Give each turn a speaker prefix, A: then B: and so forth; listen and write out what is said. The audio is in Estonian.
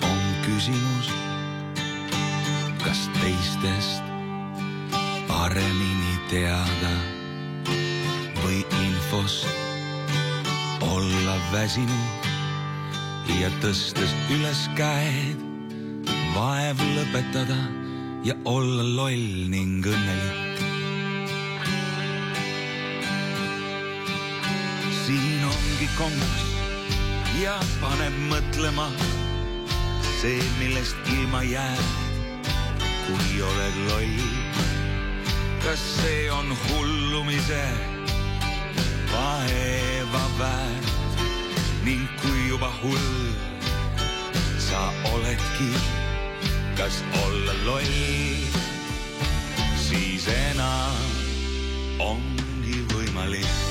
A: on küsimus, kas teistest paremini teada või infost olla väsinud ja tõstes üles käed vaev lõpetada ja olla loll ning õnnelik. Siin ongi kompass ja paneb mõtlema see, millest ilma jääd, kui oled loll. Kas see on hullumise vaeva väärt ning kui juba hull sa oledki, kas olla loll, siis enam ongi võimalik.